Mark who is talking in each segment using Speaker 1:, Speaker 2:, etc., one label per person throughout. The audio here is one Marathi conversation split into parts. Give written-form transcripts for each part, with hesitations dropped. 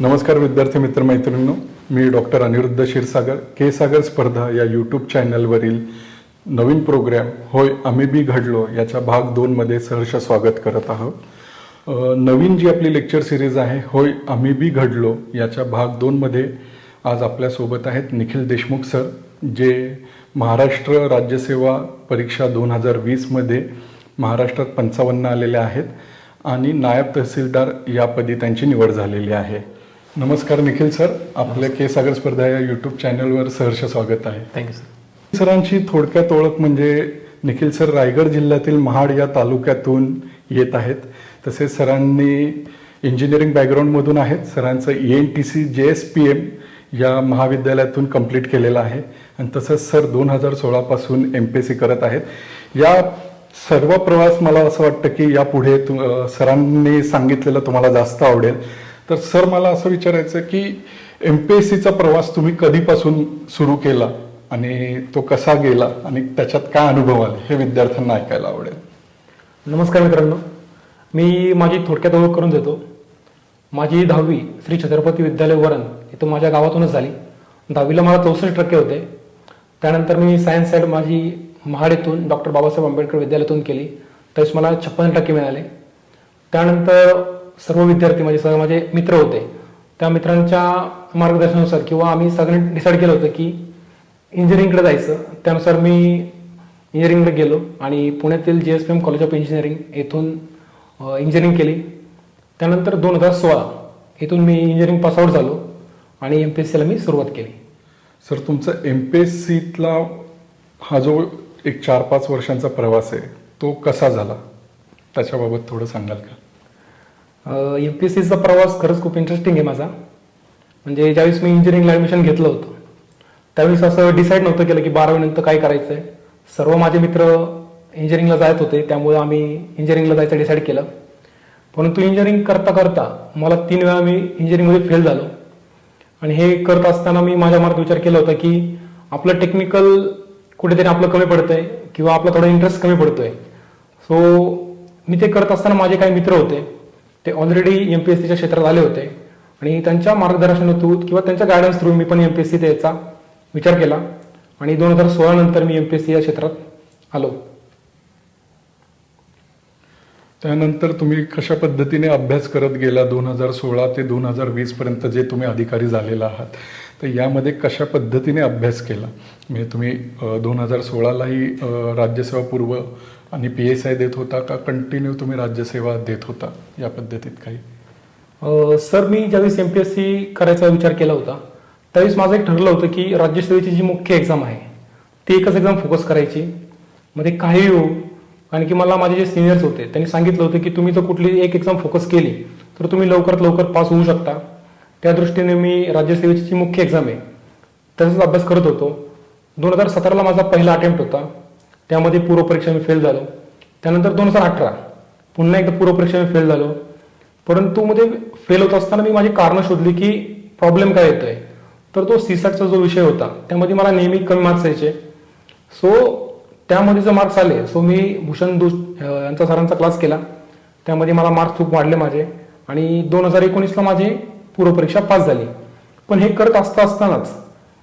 Speaker 1: नमस्कार विद्यार्थी मित्र मैत्रिणींनो, मी डॉक्टर अनिरुद्ध क्षीरसागर के सागर स्पर्धा या यूट्यूब चॅनलवरील नवीन प्रोग्रॅम होय आम्ही बी घडलो याच्या भाग 2 मध्ये सहर्ष स्वागत करत आहोत. नवीन जी आपली लेक्चर सिरीज आहे होय आम्ही बी घडलो याच्या भाग 2 मध्ये आज आपल्यासोबत आहेत निखिल देशमुख सर, जे महाराष्ट्र राज्यसेवा परीक्षा 2020 मध्ये महाराष्ट्रात 55 आलेले आहेत आणि नायब तहसीलदार या पदी त्यांची निवड झालेली आहे. नमस्कार निखिल सर, आपल्या के सागर स्पर्धा या यूट्यूब चॅनलवर सहर्ष स्वागत आहे.
Speaker 2: Thank you sir.
Speaker 1: सरांची थोडक्यात ओळख म्हणजे निखिल सर रायगड जिल्ह्यातील महाड या तालुक्यातून येत आहेत. तसेच सरांनी इंजिनिअरिंग बॅकग्राऊंडमधून आहेत. सरांचं ENTC JSPM या महाविद्यालयातून कंप्लीट केलेलं आहे आणि तसंच सर 2016 पासून MPSC करत आहेत. या सर्व प्रवास मला असं वाटतं की यापुढे सरांनी सांगितलेलं तुम्हाला जास्त आवडेल. तर सर मला असं विचारायचं की MPSCचा प्रवास तुम्ही कधीपासून सुरू केला आणि तो कसा गेला आणि त्याच्यात काय अनुभव आले हे विद्यार्थ्यांना ऐकायला आवडेल.
Speaker 2: नमस्कार मित्रांनो, मी माझी थोडक्यात ओळख करून देतो. माझी 10वी श्री छत्रपती विद्यालय वरण इथं माझ्या गावातूनच झाली. 10वीला मला 64% होते. त्यानंतर मी सायन्स साईड माझी महाड येथून डॉक्टर बाबासाहेब आंबेडकर विद्यालयातून केली. त्यावेळेस मला 56% मिळाले. त्यानंतर सर्व विद्यार्थी माझे मित्र होते, त्या मित्रांच्या मार्गदर्शनानुसार किंवा आम्ही सगळ्यांनी डिसाईड केलं होतं की इंजिनिअरिंगकडे जायचं. त्यानुसार मी इंजिनिअरिंगकडे गेलो आणि पुण्यातील JSPM कॉलेज ऑफ इंजिनिअरिंग येथून इंजिनिअरिंग केली. त्यानंतर 2016 इथून मी इंजिनिअरिंग पासआउट झालो आणि MPSCला मी सुरुवात केली.
Speaker 1: सर तुमचा MPSCतला हा जो एक 4-5 वर्षांचा प्रवास आहे तो कसा झाला त्याच्याबाबत थोडं सांगाल का?
Speaker 2: MPSCचा प्रवास खरंच खूप इंटरेस्टिंग आहे माझा. म्हणजे ज्यावेळेस मी इंजिनिअरिंगला ॲडमिशन घेतलं होतं त्यावेळेस असं डिसाईड नव्हतं केलं की 12वी नंतर काय करायचं आहे. सर्व माझे मित्र इंजिनिअरिंगला जात होते, त्यामुळे आम्ही इंजिनिअरिंगला जायचं डिसाईड केलं. परंतु इंजिनिअरिंग करता करता मला 3 वेळा मी इंजिनिअरिंगमध्ये फेल झालो आणि हे करत असताना मी माझ्या मनात विचार केला होता की आपलं टेक्निकल कुठेतरी आपलं कमी पडतंय किंवा आपला थोडा इंटरेस्ट कमी पडतोय. सो मी ते करत असताना माझे काही मित्र होते, ते ऑलरेडी MPSCच्या क्षेत्रात आले होते आणि त्यांच्या मार्गदर्शनातून किंवा त्यांच्या गायडन्स थ्रू मी पण MPSC द्यायचा विचार केला आणि 2016 नंतर मी MPSC या क्षेत्रात आलो.
Speaker 1: त्यानंतर तुम्ही कशा पद्धतीने अभ्यास करत गेला 2016 ते 2020 पर्यंत जे तुम्ही अधिकारी झालेला आहात, तर यामध्ये कशा पद्धतीने अभ्यास केला? म्हणजे तुम्ही 2016लाही राज्यसेवा पूर्व आणि PSI देत होता का कंटिन्यू तुम्ही राज्यसेवा देत होता? या पद्धतीत काही
Speaker 2: सर मी ज्यावेळेस MPSC करायचा विचार केला होता त्यावेळेस माझं एक ठरलं होतं की राज्यसेवेची जी मुख्य एक्झाम आहे ती एकच एक्झाम फोकस करायची. मध्ये काही हो, कारण की मला माझे जे सिनियर्स होते त्यांनी सांगितलं होतं की तुम्ही जर कुठली एक एक्झाम फोकस केली तर तुम्ही लवकरात लवकर पास होऊ शकता. त्या दृष्टीने मी राज्यसेवेची जी मुख्य एक्झाम आहे त्याचाच अभ्यास करत होतो. 2017ला माझा पहिला अटेम्प्ट होता, त्यामध्ये पूर्वपरीक्षा मी फेल झालो. त्यानंतर 2018 पुन्हा एकदा पूर्वपरीक्षा मी फेल झालो. परंतु मध्ये फेल होत असताना मी माझी कारणं शोधली की प्रॉब्लेम काय येतोय. तर तो CSATचा जो विषय होता त्यामध्ये मला नेहमी कमी मार्क्स यायचे. सो त्यामध्ये जर मार्क्स आले सो मी भूषण यांचा सरांचा क्लास केला, त्यामध्ये मला मार्क्स खूप वाढले माझे आणि 2019ला माझी पूर्वपरीक्षा पास झाली. पण हे करत असतानाच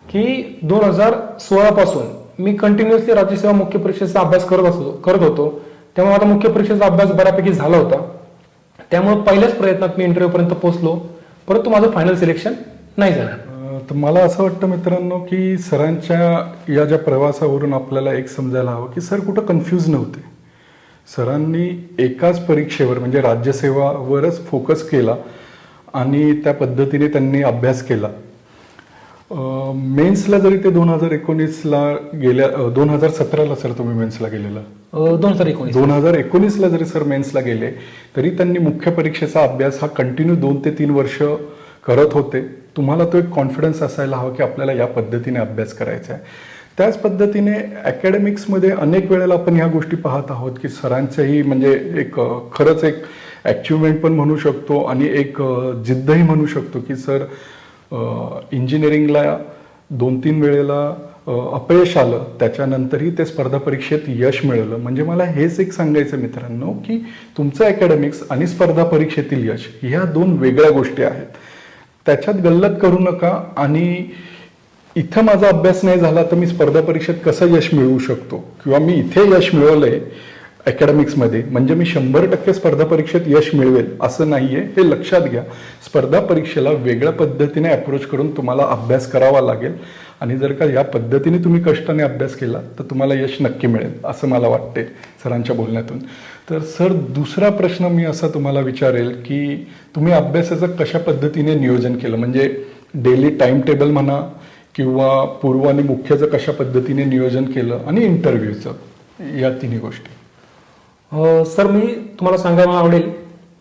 Speaker 2: की 2016 पासून मी कंटिन्युअसली राज्यसेवा मुख्य परीक्षेचा अभ्यास करत होतो. त्यामुळे आता मुख्य परीक्षेचा अभ्यास बऱ्यापैकी झाला होता. त्यामुळे पहिल्याच प्रयत्नात मी इंटरव्ह्यूपर्यंत पोहोचलो, परंतु माझं फायनल सिलेक्शन नाही झालं.
Speaker 1: तर मला असं वाटतं मित्रांनो की सरांच्या या ज्या प्रवासावरून आपल्याला एक समजायला हवं की सर कुठं कन्फ्यूज नव्हते. सरांनी एकाच परीक्षेवर म्हणजे राज्यसेवावरच फोकस केला आणि त्या पद्धतीने त्यांनी अभ्यास केला. मेन्सला जरी ते 2019ला गेल्या 2017ला सर तुम्ही मेन्सला गेलेला 2019ला जरी सर मेन्सला गेले तरी त्यांनी मुख्य परीक्षेचा अभ्यास हा कंटिन्यू 2 ते 3 वर्ष करत होते. तुम्हाला तो एक कॉन्फिडन्स असायला हवा की आपल्याला या पद्धतीने अभ्यास करायचा आहे. त्याच पद्धतीने अकॅडमिक्समध्ये अनेक वेळेला आपण ह्या गोष्टी पाहत आहोत की सरांचंही म्हणजे एक खरंच एक अचिव्हमेंट पण म्हणू शकतो आणि एक जिद्दही म्हणू शकतो की सर इंजिनिअरिंगला 2-3 वेळेला अपयश आलं, त्याच्यानंतरही ते स्पर्धा परीक्षेत यश मिळवलं. म्हणजे मला हेच एक सांगायचं मित्रांनो की तुमचं अकॅडमिक्स आणि स्पर्धा परीक्षेतील यश ह्या 2 वेगळ्या गोष्टी आहेत. त्याच्यात गल्लत करू नका. आणि इथं माझा अभ्यास नाही झाला तर मी स्पर्धा परीक्षेत कसं यश मिळवू शकतो, किंवा मी इथे यश मिळवलंय अकॅडमिक्समध्ये म्हणजे मी 100% स्पर्धा परीक्षेत यश मिळवेल असं नाहीये, हे लक्षात घ्या. स्पर्धा परीक्षेला वेगळ्या पद्धतीने अप्रोच करून तुम्हाला अभ्यास करावा लागेल. आणि जर का या पद्धतीने तुम्ही कष्टाने अभ्यास केला तर तुम्हाला यश नक्की मिळेल असं मला वाटते सरांच्या बोलण्यातून. तर सर, दुसरा प्रश्न मी असा तुम्हाला विचारेल की तुम्ही अभ्यासाचं कशा पद्धतीने नियोजन केलं, म्हणजे डेली टाइम टेबल म्हणा किंवा पूर्व आणि मुख्यचं कशा पद्धतीने नियोजन केलं, आणि इंटरव्ह्यूचं, या तिन्ही गोष्टी.
Speaker 2: सर, मी तुम्हाला सांगायला आवडेल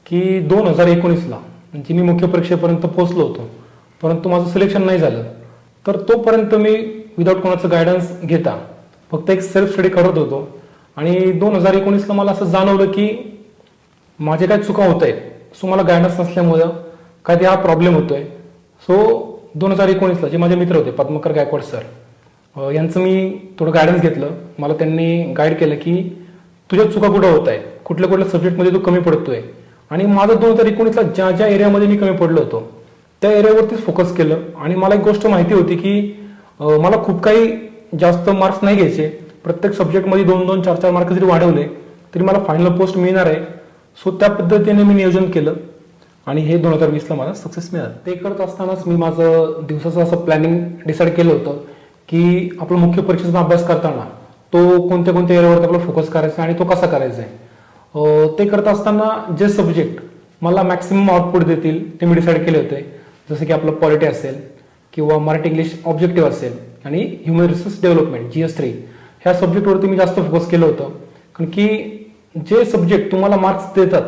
Speaker 2: की 2019ला म्हणजे मी मुख्य परीक्षेपर्यंत पोहोचलो होतो, परंतु माझं सिलेक्शन नाही झालं. तर तोपर्यंत मी विदाऊट कोणाचं गायडन्स घेता फक्त एक सेल्फ स्टडी करत होतो. आणि 2019ला मला असं जाणवलं की माझे काय चुका होत आहेत. सो मला गायडन्स नसल्यामुळं काय ते हा प्रॉब्लेम होतोय. सो 2019ला जे माझे मित्र होते पद्मकर गायकवाड सर, यांचं मी थोडं गायडन्स घेतलं. मला त्यांनी गाईड केलं की तुझ्या चुका कुठं होत आहेत, कुठल्या कुठल्या सब्जेक्टमध्ये तू कमी पडतोय. आणि माझं 2019ला ज्या ज्या एरियामध्ये मी कमी पडलो होतो त्या एरियावरतीच फोकस केलं. आणि मला एक गोष्ट माहिती होती की मला खूप काही जास्त मार्क्स नाही घ्यायचे. प्रत्येक सब्जेक्टमध्ये 2-2, 4-4 मार्क जरी वाढवले तरी मला फायनल पोस्ट मिळणार आहे. सो त्या पद्धतीने मी नियोजन केलं आणि हे 2020ला मला सक्सेस मिळालं. ते करत असतानाच मी माझं दिवसाचं असं प्लॅनिंग डिसाईड केलं होतं की आपला मुख्य परीक्षेचा अभ्यास करताना तो कोणत्या कोणत्या एरियावरती आपला फोकस करायचा आणि तो कसा करायचा आहे. ते करत असताना जे सब्जेक्ट मला मॅक्सिमम आउटपुट देतील ते मी डिसाईड केले होते. जसं की आपलं पॉलिटी असेल किंवा मराठी इंग्लिश ऑब्जेक्टिव्ह असेल आणि ह्युमन रिसोर्स डेव्हलपमेंट GS3 ह्या सब्जेक्टवरती मी जास्त फोकस केलं होतं. कारण की जे सब्जेक्ट तुम्हाला मार्क्स देतात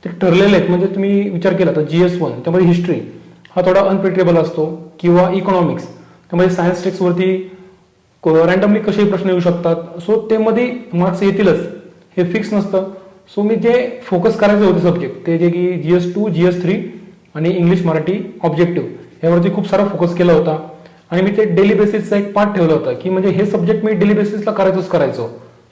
Speaker 2: ते ठरलेले आहेत. म्हणजे तुम्ही विचार केला तर GS1 त्यामध्ये हिस्ट्री हा थोडा अनप्रिडिक्टेबल असतो, किंवा इकॉनॉमिक्स त्यामध्ये सायन्स टेक्स्टवरती रँडमली कसेही प्रश्न येऊ शकतात. सो ते मध्ये मार्क्स येतीलच, हे फिक्स नसतं. सो मी जे फोकस करायचे होते सब्जेक्ट ते जे की GS2, GS3 आणि इंग्लिश मराठी ऑब्जेक्टिव्ह यावरती खूप सारा फोकस केला होता. आणि मी ते डेली बेसिसचा एक पार्ट ठेवला होता की म्हणजे हे सब्जेक्ट मी डेली बेसिसला करायचो.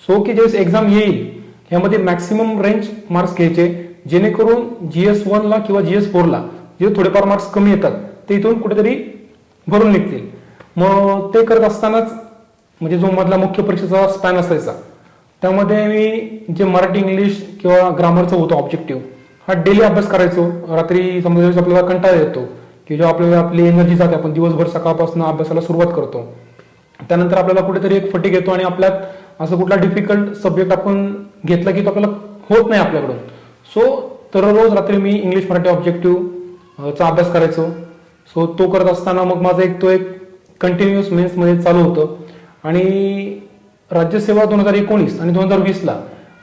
Speaker 2: सो की ज्यावेळेस एक्झाम येईल यामध्ये मॅक्सिमम रेंज मार्क्स घ्यायचे, जेणेकरून GS1ला किंवा GS4ला जे थोडेफार मार्क्स कमी येतात ते इथून कुठेतरी भरून निघतील. मग ते करत असतानाच म्हणजे जो मधला मुख्य परीक्षेचा स्पॅन असायचा त्यामध्ये मी जे मराठी इंग्लिश किंवा ग्रामरचं होतं ऑब्जेक्टिव्ह हा डेली अभ्यास करायचो. रात्री समजा आपल्याला कंटाळा येतो की जेव्हा आपल्याला आपली एनर्जी जाते, आपण दिवसभर सकाळपासून अभ्यासाला सुरुवात करतो, त्यानंतर आपल्याला कुठेतरी एक फटीग येतो आणि आपल्यात असं कुठला डिफिकल्ट सब्जेक्ट आपण घेतला की तो आपल्याला होत नाही आपल्याकडून. सो दररोज रात्री मी इंग्लिश मराठी ऑब्जेक्टिव्ह चा अभ्यास करायचो. सो तो करत असताना मग माझा एक कंटिन्युअस मेन्समध्ये चालू होतं. आणि राज्यसेवा 2019 आणि 2020ला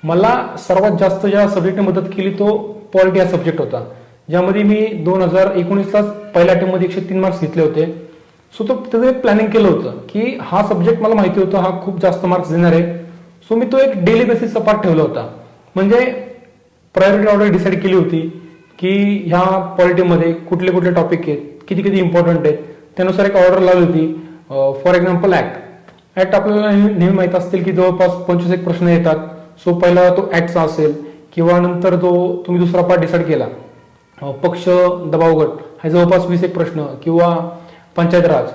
Speaker 2: मला सर्वात जास्त ज्या सब्जेक्टने मदत केली तो पॉलिटी हा सब्जेक्ट होता, ज्यामध्ये मी 2019लाच पहिल्या अटेम्प्टमध्ये 103 मार्क्स घेतले होते. सो त्याचं एक प्लॅनिंग केलं होतं की हा सब्जेक्ट मला माहिती होतं हा खूप जास्त मार्क्स देणार आहे. सो मी तो एक डेली बेसिसचा पार्ट ठेवला होता. म्हणजे प्रायोरिटी ऑर्डर डिसाईड केली होती की ह्या पॉलिटीमध्ये कुठले कुठले टॉपिक आहेत, किती किती इम्पॉर्टंट आहेत, त्यानुसार एक ऑर्डर लावली होती. फॉर एक्झाम्पल ऍक्ट आपल्याला नेहमी माहित असतील की जवळपास 25 प्रश्न येतात. सो पहिला तो ऍक्टचा असेल, किंवा नंतर जो तुम्ही दुसरा पार्ट डिसाईड केला पक्ष दबाव गट हे जवळपास 20 प्रश्न, किंवा पंचायत राज,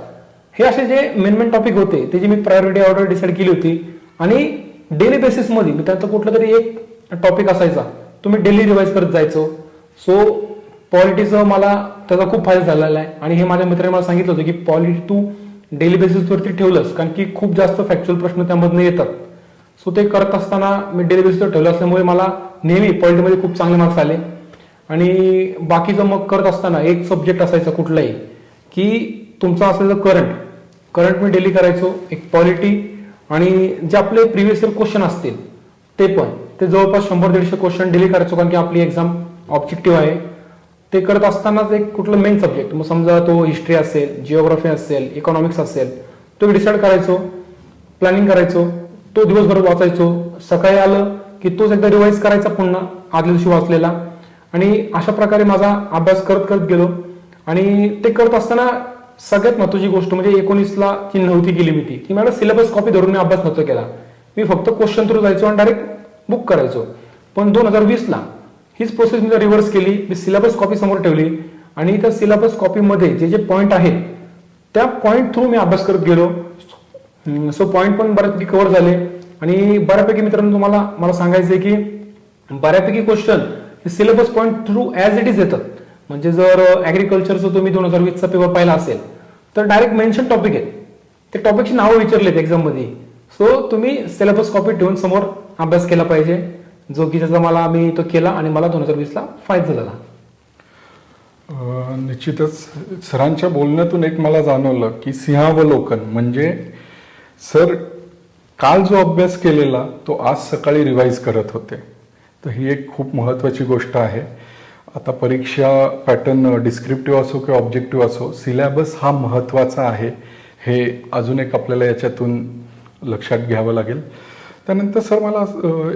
Speaker 2: हे असे जे मेन टॉपिक होते त्याची मी प्रायोरिटी ऑर्डर डिसाईड केली होती. आणि डेली बेसिसमध्ये मी त्याचा कुठला तरी एक टॉपिक असायचा तो मी डेली रिवाइज करत जायचो. सो पॉलिटीचं मला त्याचा खूप फायदा झालेला आहे. आणि हे माझ्या मित्राने मला सांगितलं होतं की पॉलिटी तू डेली बेसिसवरती ठेवलंस कारण की खूप जास्त फॅक्च्युअल प्रश्न त्यामधून येतात. सो ते करत असताना मी डेली बेसिसवर ठेवलं असल्यामुळे मला नेहमी पॉलिटीमध्ये खूप चांगले मार्क्स आले. आणि बाकीचं मग करत असताना एक सब्जेक्ट असायचा कुठलाही की तुमचा असायचं करंट मी डेली करायचो, एक पॉलिटी, आणि जे आपले प्रिव्हियस इयर क्वेश्चन असतील ते जवळपास 100-150 क्वेश्चन डेली करायचो कारण की आपली एक्झाम ऑब्जेक्टिव्ह आहे. ते करत असतानाच एक कुठलं मेन सब्जेक्ट, मग समजा तो हिस्ट्री असेल, जिओग्राफी असेल, इकॉनॉमिक्स असेल, तो डिसाईड करायचो, प्लॅनिंग करायचो, तो दिवसभर वाचायचो. सकाळी आलं की तोच एकदा रिवाइज करायचा पुन्हा आदल्या दिवशी वाचलेला. आणि अशा प्रकारे माझा अभ्यास करत गेलो. आणि ते करत असताना सगळ्यात महत्वाची गोष्ट म्हणजे 19ला जी नव्हती केली मी ती की मला सिलेबस कॉपी धरून मी अभ्यास नव्हता केला. मी फक्त क्वेश्चन थ्रू जायचो आणि डायरेक्ट बुक करायचो. पण 2020ला हीच प्रोसेस मी रिव्हर्स केली. मी सिलेबस कॉपी समोर ठेवली आणि त्या सिलेबस कॉपीमध्ये जे जे पॉईंट आहेत त्या पॉईंट थ्रू मी अभ्यास करत गेलो. सो पॉईंट पण बऱ्यापैकी कव्हर झाले आणि बऱ्यापैकी मित्रांनो तुम्हाला मला सांगायचं आहे की बऱ्यापैकी क्वेश्चन हे syllabus point through as it is येतात. म्हणजे जर ॲग्रिकल्चरचं तुम्ही 2020चा पेपर पाहिला असेल तर डायरेक्ट मेन्शन टॉपिक आहेत, ते टॉपिकची नावं विचारलेत एक्झाममध्ये. सो तुम्ही सिलेबस कॉपी ठेवून समोर अभ्यास केला पाहिजे, जो की त्याचा मला मी तो केला आणि मला 2020ला फायदा झाला.
Speaker 1: निश्चितच सरांच्या बोलण्यातून एक मला जाणवलं की सिंहावलोकन म्हणजे सर काल जो अभ्यास केलेला तो आज सकाळी रिवाईज करत होते. तर ही एक खूप महत्त्वाची गोष्ट आहे. आता परीक्षा पॅटर्न डिस्क्रिप्टिव्ह असो किंवा ऑब्जेक्टिव्ह असो, सिलेबस हा महत्त्वाचा आहे हे अजून एक आपल्याला याच्यातून लक्षात घ्यावं लागेल. त्यानंतर सर मला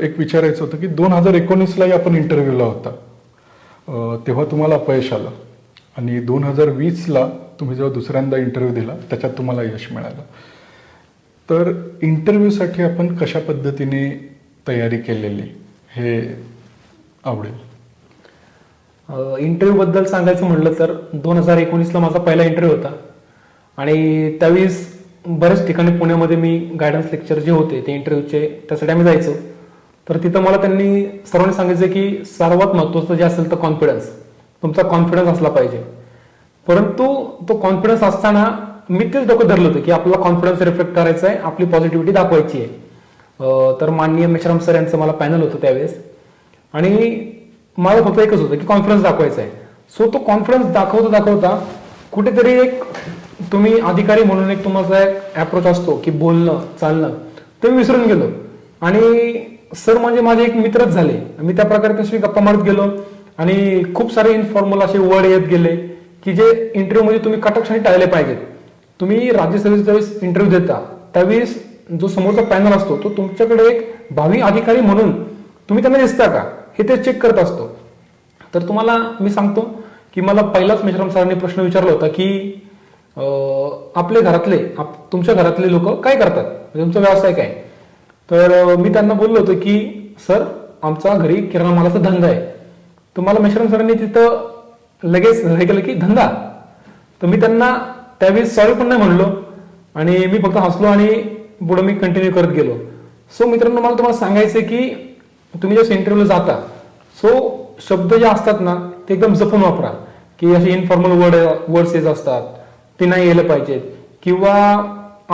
Speaker 1: एक विचारायचं होतं की 2019लाही आपण इंटरव्ह्यूला होता, तेव्हा तुम्हाला अपयश आलं आणि 2020ला तुम्ही जेव्हा दुसऱ्यांदा इंटरव्ह्यू दिला त्याच्यात तुम्हाला यश मिळालं. तर इंटरव्ह्यूसाठी आपण कशा पद्धतीने तयारी केलेली हे आवडेल.
Speaker 2: इंटरव्ह्यू बद्दल सांगायचं म्हटलं तर 2019ला माझा पहिला इंटरव्ह्यू होता आणि त्यावेळेस बऱ्याच ठिकाणी पुण्यामध्ये मी गायडन्स लेक्चर जे होते ते इंटरव्ह्यूचे त्यासाठी आम्ही जायचो. तर तिथं मला त्यांनी सर्वांनी सांगितलं की सर्वात महत्त्वाचं जे असेल तर कॉन्फिडन्स, तुमचा कॉन्फिडन्स असला पाहिजे. परंतु तो कॉन्फिडन्स असताना मी तेच डोकं धरलं होतं की आपल्याला कॉन्फिडन्स रिफ्लेक्ट करायचा आहे, आपली पॉझिटिव्हिटी दाखवायची आहे. तर माननीय मेश्राम सर यांचं मला पॅनल होतं त्यावेळेस आणि माझं फक्त एकच होतं की कॉन्फिडन्स दाखवायचा आहे. सो तो कॉन्फिडन्स दाखवता कुठेतरी एक तुम्ही अधिकारी म्हणून एक तुमचा एक अप्रोच असतो की बोलणं चालणं ते मी विसरून गेलो आणि सर म्हणजे माझे एक मित्रच झाले. मी त्या प्रकारे त्यांच्याशी गप्पा मारत गेलो आणि खूप सारे इन्फॉर्मल असे वर्ड येत गेले की जे इंटरव्ह्यूमध्ये तुम्ही कटाक्षाने टाळले पाहिजेत. तुम्ही राज्यसभेचा ज्यावेळेस इंटरव्ह्यू देता त्यावेळेस जो समोरचा पॅनल असतो तो तुमच्याकडे एक भावी अधिकारी म्हणून तुम्ही त्यांना दिसता का हे ते चेक करत असतो. तर तुम्हाला मी सांगतो की मला पहिलाच मेश्राम सरांनी प्रश्न विचारला होता की आपले घरातले तुमच्या घरातले लोक काय करतात, म्हणजे तुमचा व्यवसाय काय. तर मी त्यांना बोललो होतो की सर आमचा घरी किराणा मालाचा धंदा आहे. तर मला मेश्राम सरांनी तिथं लगेच हे केलं की धंदा. तर मी त्यांना त्यावेळेस सॉरी पण नाही म्हणलो आणि मी फक्त हसलो आणि पुढे मी कंटिन्यू करत गेलो. सो मित्रांनो मला तुम्हाला सांगायचं की तुम्ही जेव्हा इंटरव्ह्यूला जाता सो शब्द जे असतात ना ते एकदम जपून वापरा की असे इन्फॉर्मल वर्ड्स येत असतात ते नाही यायला पाहिजेत. किंवा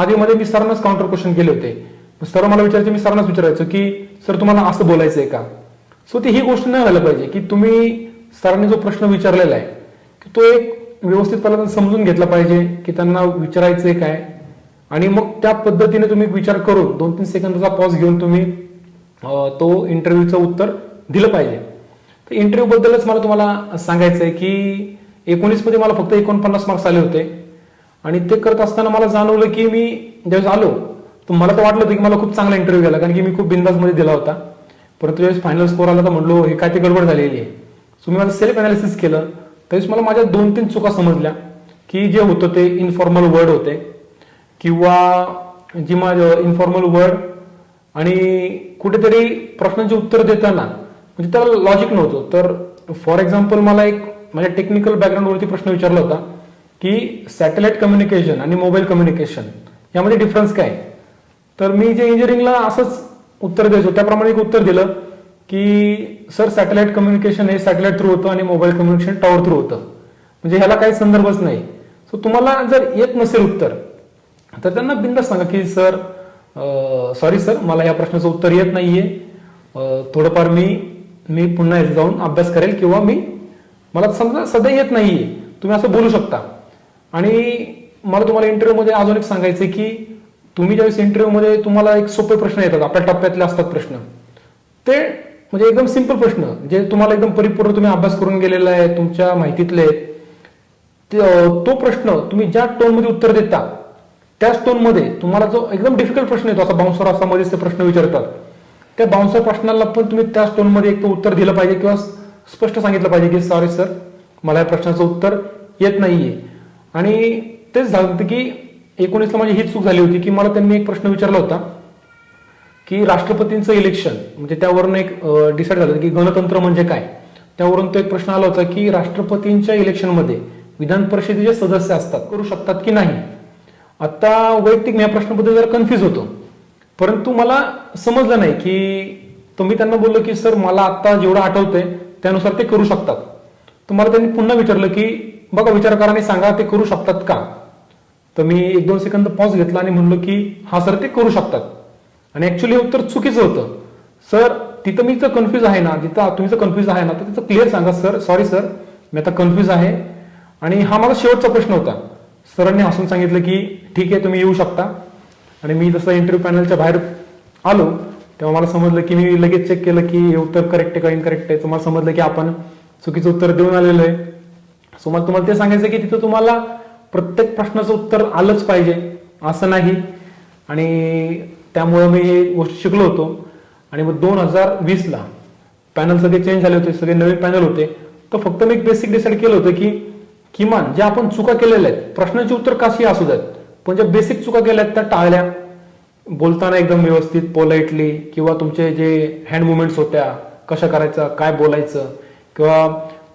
Speaker 2: आधीमध्ये मी सरांनाच काउंटर क्वेश्चन केले होते. सर मला विचारायचे, मी सरांनाच विचारायचो की सर तुम्हाला असं बोलायचंय का. सो ती ही गोष्ट नाही व्हायला पाहिजे की तुम्ही सरांनी जो प्रश्न विचारलेला आहे की तो एक व्यवस्थित पहिल्यांदा समजून घेतला पाहिजे की त्यांना विचारायचंय काय आणि मग त्या पद्धतीने तुम्ही विचार करून 2-3 सेकंदाचा पॉज घेऊन तुम्ही तो इंटरव्ह्यूचं उत्तर दिलं पाहिजे. तर इंटरव्ह्यू बद्दलच मला तुम्हाला सांगायचं आहे की 19 मध्ये मला फक्त 49 मार्क्स आले होते आणि ते करत असताना मला जाणवलं की मी ज्यावेळेस आलो तर मला तर वाटलं होतं की मला खूप चांगला इंटरव्ह्यू गेला कारण की मी खूप बिंदासमध्ये दिला होता. परंतु ज्यावेळेस फायनल स्कोर आला तर म्हणलो हे काय ते गडबड झालेली आहे. सो मी माझं सेल्फ अनालिसिस केलं त्यावेळेस मला माझ्या 2-3 चुका समजल्या की जे होतं ते इन्फॉर्मल वर्ड होते किंवा जी माझं इन्फॉर्मल वर्ड आणि कुठेतरी प्रश्नांची उत्तर देताना म्हणजे त्याला लॉजिक नव्हतं. तर फॉर एक्झाम्पल मला एक माझ्या टेक्निकल बॅकग्राऊंडवरती प्रश्न विचारला होता की सॅटेलाइट कम्युनिकेशन आणि मोबाईल कम्युनिकेशन यामध्ये डिफरन्स काय. तर मी जे इंजिनिअरिंगला असंच उत्तर द्यायचो त्याप्रमाणे एक उत्तर दिलं की सर सॅटेलाइट कम्युनिकेशन हे सॅटेलाइट थ्रू होतं आणि मोबाईल कम्युनिकेशन टॉवर थ्रू होतं, म्हणजे ह्याला काही संदर्भच नाही. सो तुम्हाला जर येत नसेल उत्तर तर त्यांना बिनधास्त सांगा की सर सॉरी सर मला या प्रश्नाचं उत्तर येत नाहीये, थोडंफार मी पुन्हा याचा जाऊन अभ्यास करेल किंवा मला समजा सध्या येत नाहीये, तुम्ही असं बोलू शकता. आणि मला तुम्हाला इंटरव्ह्यूमध्ये अजून एक सांगायचं की तुम्ही ज्यावेळेस इंटरव्ह्यूमध्ये तुम्हाला एक सोपे प्रश्न येतात आपल्या टप्प्यातले असतात प्रश्न, ते म्हणजे एकदम सिंपल प्रश्न जे तुम्हाला एकदम परिपूर्ण तुम्ही अभ्यास करून गेलेला आहे तुमच्या माहितीतले, तो प्रश्न तुम्ही ज्या टोनमध्ये उत्तर देता त्याच टोनमध्ये तुम्हाला जो एकदम डिफिकल्ट प्रश्न येतो असा बाउन्सर असा मध्येच ते प्रश्न विचारतात त्या बाउन्सर प्रश्नाला पण तुम्ही त्याच टोनमध्ये एक उत्तर दिलं पाहिजे किंवा स्पष्ट सांगितलं पाहिजे की सॉरी सर मला या प्रश्नाचं उत्तर येत नाहीये. आणि तेच झालं की 19ला माझी हीच चूक झाली होती की मला त्यांनी एक प्रश्न विचारला होता की राष्ट्रपतींचं इलेक्शन म्हणजे त्यावरून एक डिसाईड झालं की गणतंत्र म्हणजे काय. त्यावरून तो एक प्रश्न आला होता की राष्ट्रपतींच्या इलेक्शनमध्ये विधान परिषदेचे सदस्य असतात करू शकतात की नाही. आता वैयक्तिक मी या प्रश्नाबद्दल जरा कन्फ्युज होतो, परंतु मला समजलं नाही की तर मी त्यांना बोललो की सर मला आता जेवढं आठवतंय त्यानुसार ते करू शकतात. तर मला त्यांनी पुन्हा विचारलं की बघा विचार करा आणि सांगा ते करू शकतात का. तर मी 1-2 सेकंद पॉज घेतला आणि म्हणलो की हा सर ते करू शकतात. आणि ऍक्च्युली उत्तर चुकीचं होतं. सर तिथं मी तर कन्फ्यूज आहे ना, जिथं तुम्ही जर कन्फ्यूज आहे ना तर तिथं क्लिअर सांगा सर सॉरी सर मी आता कन्फ्यूज आहे. आणि हा माझा शेवटचा प्रश्न होता. सरांनी हसून सांगितलं की ठीक आहे तुम्ही येऊ शकता. आणि मी जसं इंटरव्ह्यू पॅनलच्या बाहेर आलो तेव्हा मला समजलं की मी लगेच चेक केलं की हे उत्तर करेक्ट आहे का इनकरेक्ट आहे. तर मला समजलं की आपण चुकीचं उत्तर देऊन आलेलो आहे. सो मला तुम्हाला ते सांगायचं की तिथं तुम्हाला प्रत्येक प्रश्नाचं उत्तर आलंच पाहिजे असं नाही. आणि त्यामुळे मी हे गोष्ट शिकलो होतो. आणि मग 2020ला पॅनल सगळे चेंज झाले होते, सगळे नवीन पॅनल होते. तर फक्त मी एक बेसिक डिसाईड केलं होतं की किमान ज्या आपण चुका केलेल्या आहेत प्रश्नाची उत्तर कशी असू द्यात पण ज्या बेसिक चुका केल्या आहेत त्या टाळल्या. बोलताना एकदम व्यवस्थित पोलाइटली किंवा तुमचे जे हँड मुवमेंट्स होत्या कशा करायचं काय बोलायचं किंवा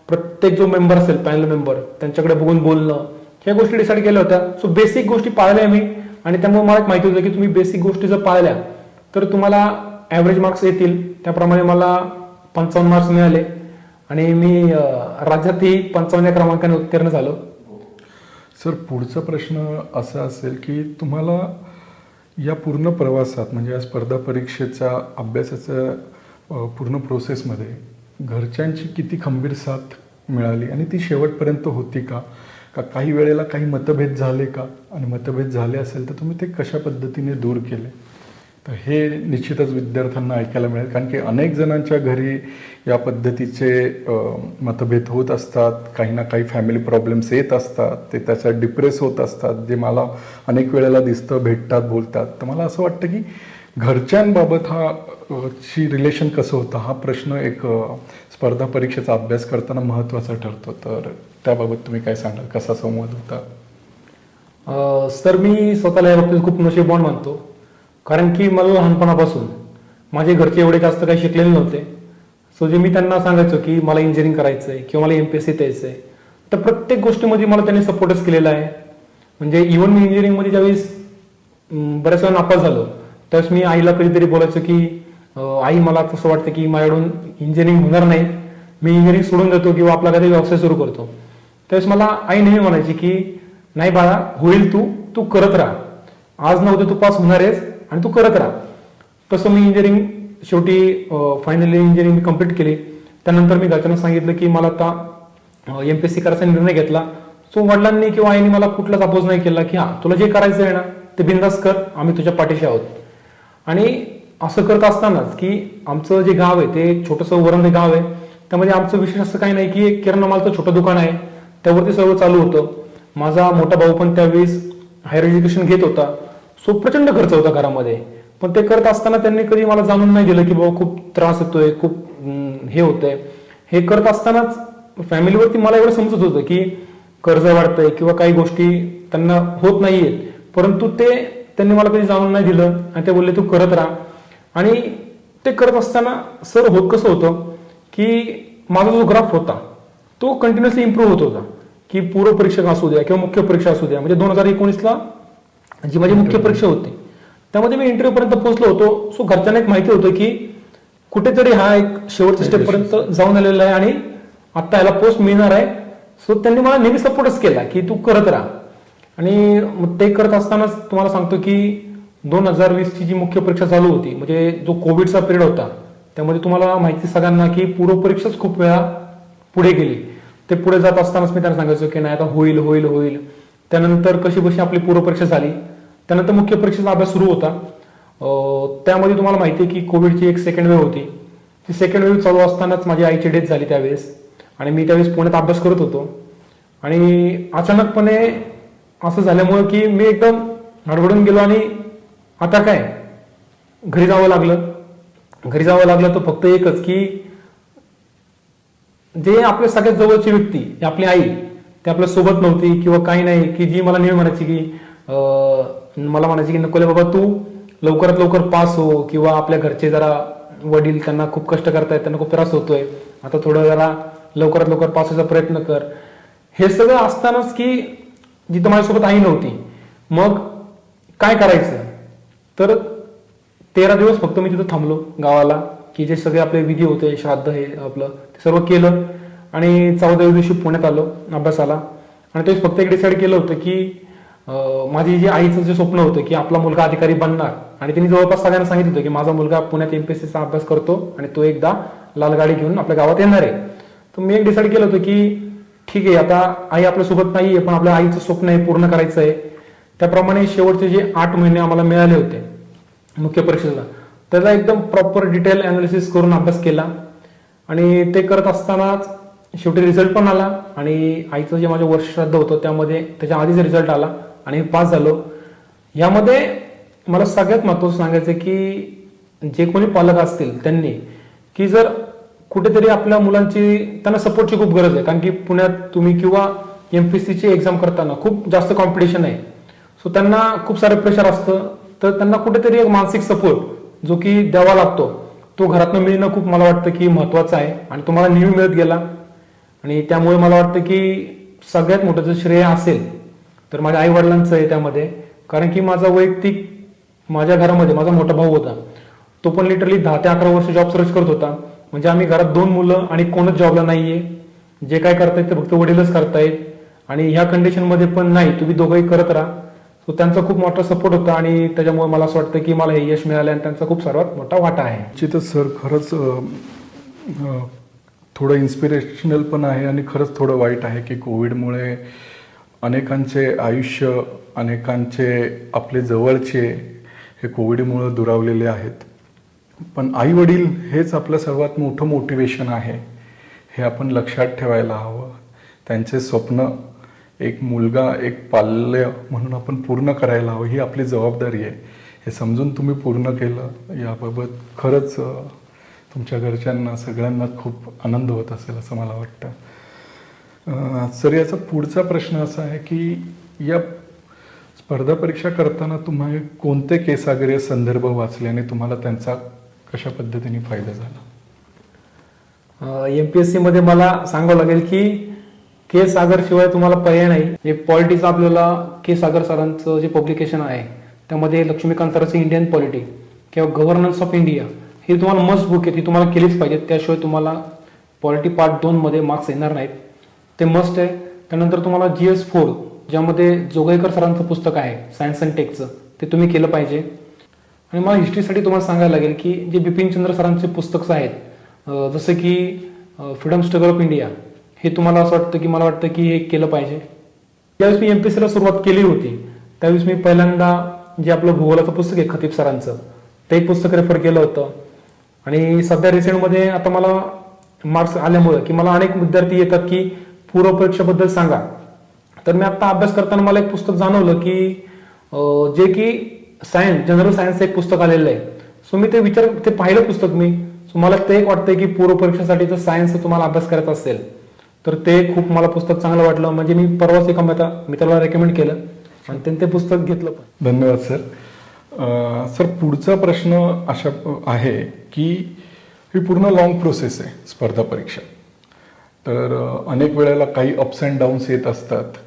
Speaker 2: प्रत्येक जो मेंबर असेल पॅनल मेंबर त्यांच्याकडे बघून बोलणं ह्या गोष्टी डिसाईड केल्या होत्या. सो बेसिक गोष्टी पाळल्या मी. आणि त्यामुळे मला एक माहिती होतं की तुम्ही बेसिक गोष्टी जर पाळल्या तर तुम्हाला ॲव्हरेज मार्क्स येतील. त्याप्रमाणे मला 55 मार्क्स मिळाले आणि मी राज्यातही 55 क्रमांकाने उत्तीर्ण झालो.
Speaker 1: सर पुढचा प्रश्न असा असेल की तुम्हाला या पूर्ण प्रवासात म्हणजे या स्पर्धा परीक्षेच्या अभ्यासाच्या पूर्ण प्रोसेसमध्ये घरच्यांची किती खंबीर साथ मिळाली आणि ती शेवटपर्यंत होती का काही वेळेला काही मतभेद झाले का आणि मतभेद झाले असेल तर तुम्ही ते कशा पद्धतीने दूर केले. तर हे निश्चितच विद्यार्थ्यांना ऐकायला मिळेल कारण की अनेक जणांच्या घरी या पद्धतीचे मतभेद होत असतात. काही ना काही फॅमिली प्रॉब्लेम्स येत असतात, ते त्याच्यात डिप्रेस होत असतात जे मला अनेक वेळेला दिसतं, भेटतात, बोलतात. तर मला असं वाटतं की घरच्यांबाबत ची रिलेशन कसं होतं हा प्रश्न एक स्पर्धा परीक्षेचा अभ्यास करताना महत्त्वाचा ठरतो. तर त्याबाबत तुम्ही काय सांगाल, कसा संवाद होता?
Speaker 2: सर मी स्वतःला या बाबतीत खूप नशीबवान मानतो कारण की मला लहानपणापासून माझे घरचे एवढे जास्त काही शिकलेले नव्हते. सो जे मी त्यांना सांगायचो की मला इंजिनिअरिंग करायचं आहे किंवा मला MPSC द्यायचं आहे तर प्रत्येक गोष्टीमध्ये मला त्यांनी सपोर्टच केलेला आहे. म्हणजे इव्हन मी इंजिनिअरिंगमध्ये ज्यावेळेस बऱ्याच वेळा नापास झालो त्यावेळेस मी आईला कधीतरी बोलायचो की आई मला तसं वाटतं की माझ्याकडून इंजिनिअरिंग होणार नाही, मी इंजिनिअरिंग सोडून देतो किंवा आपला काहीतरी व्यवसाय सुरू करतो. त्यावेळेस मला आई नेहमी म्हणायची की नाही बाळा होईल, तू तू करत राहा, आज न उद्या तू पास होणार आहेस आणि तू करत राहा. तसं मी इंजिनिअरिंग शेवटी फायनली इंजिनिअरिंग कंप्लीट केली. त्यानंतर मी घरच्यांना सांगितलं की मला आता MPSC करायचा निर्णय घेतला. सो वडिलांनी किंवा आईने मला कुठलाच अपोज नाही केला की हा तुला जे करायचं आहे ना ते बिंदास कर, आम्ही तुझ्या पाठीशी आहोत. आणि असं करत असतानाच की आमचं जे गाव आहे ते छोटंसं वरंदे गाव आहे. त्यामध्ये आमचं विशेष असं काही नाही की एक किराणा मालचं छोटं दुकान आहे त्यावरती सर्व चालू होतं. माझा मोठा भाऊ पण त्यावेळेस हायर एज्युकेशन घेत होता. सो प्रचंड खर्च होता घरामध्ये. पण ते करत असताना त्यांनी कधी मला जाणून नाही दिलं की बाबा खूप त्रास येतोय, खूप हे होतंय. हे करत असतानाच फॅमिलीवरती मला एवढं समजत होतं की कर्ज वाढतंय किंवा काही गोष्टी त्यांना होत नाहीयेत, परंतु ते त्यांनी मला कधी जाणून नाही दिलं आणि ते बोलले तू करत राहा. आणि ते करत असताना सर होत कसं होतं की माझा जो ग्राफ होता तो कंटिन्युअसली इम्प्रूव्ह होत होता की पूर्व परीक्षा असू द्या किंवा मुख्य परीक्षा असू द्या. म्हणजे 2019ला जी माझी मुख्य परीक्षा होती त्यामध्ये मी इंटरव्ह्यू पर्यंत पोहोचलो होतो. सो घरच्यांना एक माहिती होतं की कुठेतरी हा एक शेवटच्या स्टेप पर्यंत जाऊन आलेला आहे आणि आता याला पोस्ट मिळणार आहे. सो त्यांनी मला नेहमी सपोर्टच केला की तू करत राहा. आणि ते करत असतानाच तुम्हाला सांगतो की 2020ची जी मुख्य परीक्षा चालू होती म्हणजे जो कोविडचा पिरियड होता त्यामध्ये तुम्हाला माहिती सगळ्यांना की पूर्व परीक्षाच खूप वेळा पुढे गेली. ते पुढे जात असतानाच मी त्यांना सांगायचो की नाही आता होईल होईल होईल. त्यानंतर कशी बशी आपली पूर्व परीक्षा झाली. त्यानंतर मुख्य परीक्षेचा अभ्यास सुरू होता. त्यामध्ये तुम्हाला माहिती आहे की कोविडची एक सेकंड वेव्ह होती. ती सेकंड वेव्ह चालू असतानाच माझी आईची डेथ झाली त्यावेळेस. आणि मी त्यावेळेस पुण्यात अभ्यास करत होतो. आणि अचानकपणे असं झाल्यामुळे की मी एकदम हडबडून गेलो आणि आता काय घरी जावं लागलं. घरी जावं लागलं तर फक्त एकच की जे आपल्या सगळ्यात जवळची व्यक्ती आपली आई ती आपल्या सोबत नव्हती किंवा काही नाही की जी मला नेहमी म्हणायची की मला म्हणायची की नको बाबा तू लवकरात लवकर पास हो किंवा आपल्या घरचे जरा वडील त्यांना खूप कष्ट करतायत, त्यांना खूप त्रास होतोय, आता थोडं जरा लवकरात लवकर पास व्हायचा प्रयत्न कर. हे सगळं असतानाच की जिथं माझ्यासोबत आई नव्हती, मग काय करायचं. तर 13 दिवस फक्त मी तिथं थांबलो गावाला, की जे सगळे आपले विधी होते, श्राद्ध हे आपलं ते सर्व केलं आणि 14व्या दिवशी पुण्यात आलो अभ्यासाला. आणि तेच फक्त एक डिसाईड केलं होतं की माझी जे आईचं जे स्वप्न होतं की आपला मुलगा अधिकारी बनणार, आणि त्यांनी जवळपास सगळ्यांना सांगितलं होतं की माझा मुलगा पुण्यात एमपीएससीचा अभ्यास करतो आणि तो एकदा लाल गाडी घेऊन आपल्या गावात येणार आहे. तर मी एक डिसाईड केलं होतं की ठीक आहे, आता आई आपल्यासोबत नाहीये, पण आपल्या आईचं स्वप्न आहे पूर्ण करायचं आहे. त्याप्रमाणे शेवटचे जे 8 महिने आम्हाला मिळाले होते मुख्य परीक्षेला, त्याचा एकदम प्रॉपर डिटेल अनालिसिस करून अभ्यास केला. आणि ते करत असतानाच शेवटी रिझल्ट पण आला, आणि आईचं जे माझं वर्ष श्राद्ध होतं त्यामध्ये त्याच्या आधीच रिझल्ट आला आणि पास झालो. यामध्ये मला सगळ्यात महत्त्वाचं सांगायचं की जे कोणी पालक असतील त्यांनी की जर कुठेतरी आपल्या मुलांची त्यांना सपोर्टची खूप गरज आहे, कारण की पुण्यात तुम्ही किंवा एमपीएससीची एक्झाम करताना खूप जास्त कॉम्पिटिशन आहे. सो त्यांना खूप सारं प्रेशर असतं, तर त्यांना कुठेतरी एक मानसिक सपोर्ट जो की द्यावा लागतो, तो घरातनं मिळणं खूप मला वाटतं की महत्त्वाचं आहे, आणि तो मला नेहमी मिळत गेला. आणि त्यामुळे मला वाटतं की सगळ्यात मोठं जर श्रेय असेल तर माझ्या आई वडिलांचं आहे त्यामध्ये. कारण की माझा वैयक्तिक माझ्या घरामध्ये माझा मोठा भाऊ होता, तो पण लिटरली 10 ते 11 वर्ष जॉब सर्च करत होता. म्हणजे आम्ही घरात 2 मुलं आणि कोणच जॉबला नाहीये, जे काय करतायत ते फक्त वडीलच करतायत. आणि ह्या कंडिशनमध्ये पण नाही, तुम्ही दोघंही करत राहा. सो त्यांचा खूप मोठा सपोर्ट होता, आणि त्याच्यामुळे मला असं वाटतं की मला हे यश मिळालं, आणि त्यांचा खूप सर्वात मोठा वाटा आहे.
Speaker 1: निश्चितच सर, खरंच थोडं इन्स्पिरेशनल पण आहे आणि खरंच थोडं वाईट आहे की कोविडमुळे अनेकांचे आयुष्य, अनेकांचे आपले जवळचे हे कोविडमुळे दुरावलेले आहेत. पण आई वडील हेच आपलं सर्वात मोठं मोटिवेशन आहे, हे आपण लक्षात ठेवायला हवं. त्यांचे स्वप्न एक मुलगा, एक पाल्य म्हणून आपण पूर्ण करायला हवं, ही आपली जबाबदारी आहे. हे समजून तुम्ही पूर्ण केलं, याबाबत खरंच तुमच्या घरच्यांना सगळ्यांना खूप आनंद होत असेल असं मला वाटतं. सर, याचा पुढचा प्रश्न असा आहे की या स्पर्धा परीक्षा करताना तुम्ही कोणते केसाग्रीय संदर्भ वाचले आणि तुम्हाला त्यांचा कशा पद्धतीने फायदा झाला?
Speaker 2: एमपीएससी मध्ये मला सांगावं लागेल की के सागर शिवाय तुम्हाला पर्याय नाही. हे पॉलिटिक्स आपल्याला के सागर सरांचं जे पब्लिकेशन आहे त्यामध्ये लक्ष्मीकांत सरांचं इंडियन पॉलिटी किंवा गव्हर्नन्स ऑफ इंडिया हे तुम्हाला मस्ट बुक आहे, ती तुम्हाला केलीच पाहिजे. त्याशिवाय तुम्हाला पॉलिटी पार्ट 2 मध्ये मार्क्स येणार नाहीत, ते मस्ट आहे. त्यानंतर तुम्हाला GS4 ज्यामध्ये जोगळेकर सरांचं पुस्तक आहे सायन्स अँड टेकचं, ते तुम्ही केलं पाहिजे. आणि मला हिस्ट्रीसाठी तुम्हाला सांगायला लागेल की जे बिपिन चंद्र सरांचे पुस्तकं आहेत, जसं की फ्रीडम स्ट्रगल ऑफ इंडिया, हे तुम्हाला असं वाटतं की मला वाटतं की हे केलं पाहिजे. ज्यावेळेस मी एमपीएससीला सुरुवात केली होती त्यावेळेस मी पहिल्यांदा जे आपलं भूगोलाचं पुस्तक आहे खतीब सरांचं, ते एक पुस्तक रेफर केलं होतं. आणि सध्या रिसेंटमध्ये आता मला मार्क्स आल्यामुळे की मला अनेक विद्यार्थी येतात की पूर्व परीक्षेबद्दल सांगा, तर मी आता अभ्यास करताना मला एक पुस्तक जाणवलं की जे की सायन्स, जनरल सायन्स एक पुस्तक आलेलं आहे. सो मी ते पाहिलं पुस्तक मी. सो मला ते एक वाटतंय की पूर्व परीक्षेसाठी जर सायन्सचा तुम्हाला अभ्यास करायचा असेल तर ते खूप मला पुस्तक चांगलं वाटलं. म्हणजे मी परवाच एका मित्राला रेकमेंड केलं आणि त्यांनी ते पुस्तक घेतलं पण.
Speaker 1: धन्यवाद सर. सर, पुढचा प्रश्न अशा आहे की ही पूर्ण लॉंग प्रोसेस आहे स्पर्धा परीक्षा, तर अनेक वेळेला काही अप्स अँड डाऊन्स येत असतात.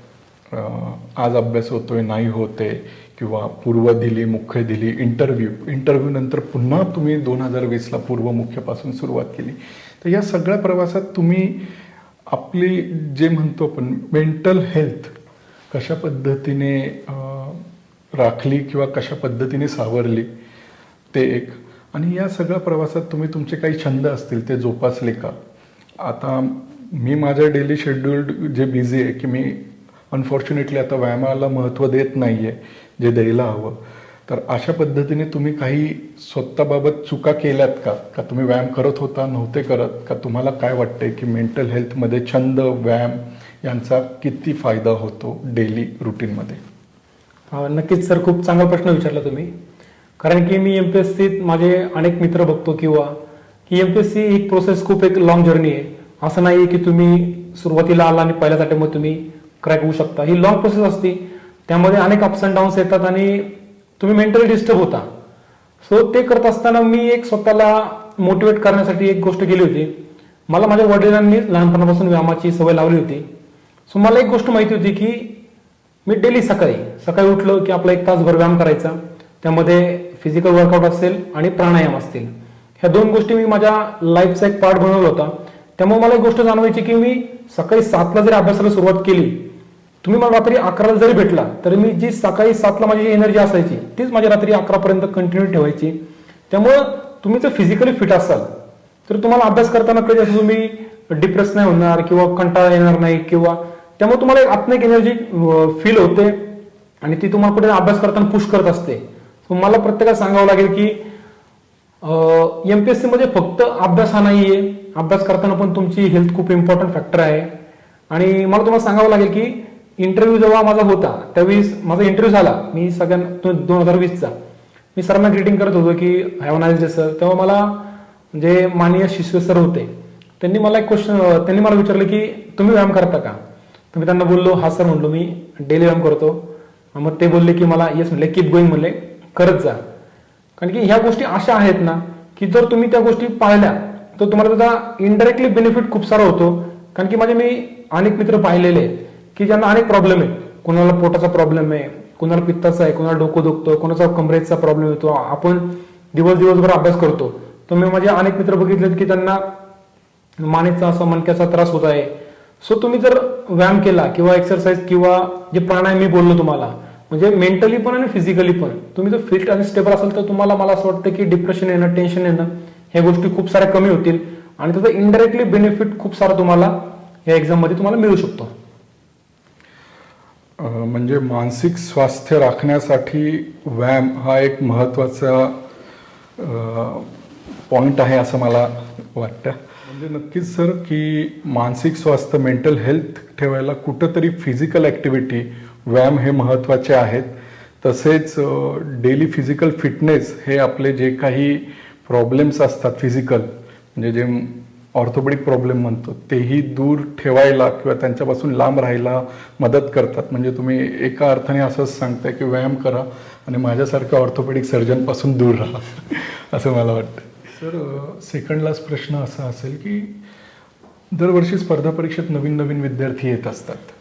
Speaker 1: आज अभ्यास होतोय, नाही होते, किंवा पूर्व दिली, मुख्य दिली, इंटरव्ह्यू नंतर पुन्हा तुम्ही 2020ला पूर्व मुख्यपासून सुरुवात केली. तर या सगळ्या प्रवासात तुम्ही आपली जे म्हणतो आपण मेंटल हेल्थ कशा पद्धतीने राखली किंवा कशा पद्धतीने सावरली, ते एक. आणि या सगळ्या प्रवासात तुम्ही तुमचे काही छंद असतील ते जोपासले का? आता मी माझ्या डेली शेड्यूल्ड जे बिझी आहे की मी अनफॉर्च्युनेटली आता व्यायामाला महत्त्व देत नाही आहे जे द्यायला हवं. तर अशा पद्धतीने तुम्ही काही स्वतःबाबत चुका केल्यात का? का तुम्ही व्यायाम करत होता, नव्हते करत? का तुम्हाला काय वाटतंय की मेंटल हेल्थमध्ये छंद, व्यायाम यांचा किती फायदा होतो डेली रुटीनमध्ये?
Speaker 2: नक्कीच सर, खूप चांगला प्रश्न विचारला तुम्ही. कारण की मी एमपीएससीत माझे अनेक मित्र बघतो किंवा की एमपीएससी एक प्रोसेस खूप एक लॉंग जर्नी आहे. असं नाही की तुम्ही सुरुवातीला आला आणि पहिल्याच अटेम्प्टमध्ये तुम्ही क्रॅक होऊ शकता. ही लॉंग प्रोसेस असते, त्यामध्ये अनेक अप्स अँड डाऊन्स येतात आणि तुम्ही मेंटली डिस्टर्ब होता. सो ते करत असताना मी एक स्वतःला मोटिवेट करण्यासाठी एक गोष्ट केली होती. मला माझ्या वडिलांनी लहानपणापासून व्यायामाची सवय लावली होती. सो मला एक गोष्ट माहिती होती की मी डेली सकाळी सकाळी उठलो की आपला 1 तासभर व्यायाम करायचा. त्यामध्ये फिजिकल वर्कआउट असेल आणि प्राणायाम असतील. ह्या 2 गोष्टी मी माझ्या लाईफचा एक पार्ट बनवला होता. त्यामुळे मला एक गोष्ट जाणवायची की मी सकाळी 7ला जरी अभ्यासाला सुरुवात केली, तुम्ही मला रात्री 11ला जरी भेटला तरी मी जी सकाळी 7ला माझी एनर्जी असायची तीच माझी रात्री 11 पर्यंत कंटिन्यू ठेवायची. त्यामुळं तुम्ही जर फिजिकली फिट असाल तर तुम्हाला अभ्यास करताना कधी असं तुम्ही डिप्रेस नाही होणार किंवा कंटाळा येणार नाही, किंवा त्यामुळे तुम्हाला एक आत्मिक एनर्जी फील होते आणि ती तुम्हाला कुठे अभ्यास करताना पुश करत असते. मला प्रत्येकाला सांगावं लागेल की एमपीएससी मध्ये फक्त अभ्यास हा नाहीये, अभ्यास करताना पण तुमची हेल्थ खूप इम्पॉर्टंट फॅक्टर आहे. आणि मला तुम्हाला सांगावं लागेल की इंटरव्ह्यू जेव्हा माझा होता त्यावेळेस माझा इंटरव्ह्यू झाला, मी सगळ्यांना 2020चा मी सरांना ग्रीटिंग करत होतो की have a nice day sir. तेव्हा मला जे माननीय शिशवे सर होते त्यांनी मला एक क्वेश्चन त्यांनी मला विचारलं की तुम्ही व्यायाम करता का? तर मी त्यांना बोललो हा सर म्हणलो मी डेली व्यायाम करतो. मग ते बोलले की मला येस म्हणले, कीप गोईंग म्हणले, करत जा. कारण की ह्या गोष्टी अशा आहेत ना की जर तुम्ही त्या गोष्टी पाहिल्या तर तुम्हाला त्याचा इनडायरेक्टली बेनिफिट खूप सारा होतो. कारण की माझे मी अनेक मित्र पाहिलेले आहेत की ज्यांना अनेक प्रॉब्लेम आहेत. कोणाला पोटाचा प्रॉब्लेम आहे, कोणाला पित्ताचा आहे, कोणाला डोकं दुखतं, कोणाचा कमरेचा प्रॉब्लेम येतो. आपण दिवसभर अभ्यास करतो. तर मी माझे अनेक मित्र बघितलेत की त्यांना मानेचा असा मणक्याचा त्रास होत आहे. सो तुम्ही जर व्यायाम केला किंवा एक्सरसाइज किंवा जे प्राणायाम मी बोललो तुम्हाला, म्हणजे मेंटली पण आणि फिजिकली पण तुम्ही जर फिट आणि स्टेबल असाल तर तुम्हाला मला असं वाटतं की डिप्रेशन येणं, टेन्शन येणं ह्या गोष्टी खूप साऱ्या कमी होतील आणि त्याचा इनडायरेक्टली बेनिफिट खूप सारा तुम्हाला या एक्झाम मध्ये तुम्हाला मिळू शकतो.
Speaker 1: म्हणजे मानसिक स्वास्थ्य राखण्यासाठी व्यायाम हा एक महत्त्वाचा पॉईंट आहे असं मला वाटतं. म्हणजे नक्कीच सर की मानसिक स्वास्थ्य, मेंटल हेल्थ ठेवायला कुठंतरी फिजिकल ॲक्टिव्हिटी, व्यायाम हे महत्त्वाचे आहेत. तसेच डेली फिजिकल फिटनेस हे आपले जे काही प्रॉब्लेम्स असतात फिजिकल, म्हणजे जे ऑर्थोपेडिक प्रॉब्लेम म्हणतो तेही दूर ठेवायला किंवा त्यांच्यापासून लांब राहायला मदत करतात. म्हणजे तुम्ही एका अर्थाने असंच सांगताय की व्यायाम करा आणि माझ्यासारख्या ऑर्थोपेडिक सर्जनपासून दूर राहा असं मला वाटतं. सर सेकंड लास्ट प्रश्न असा असेल की दरवर्षी स्पर्धा परीक्षेत नवीन नवीन विद्यार्थी येत असतात.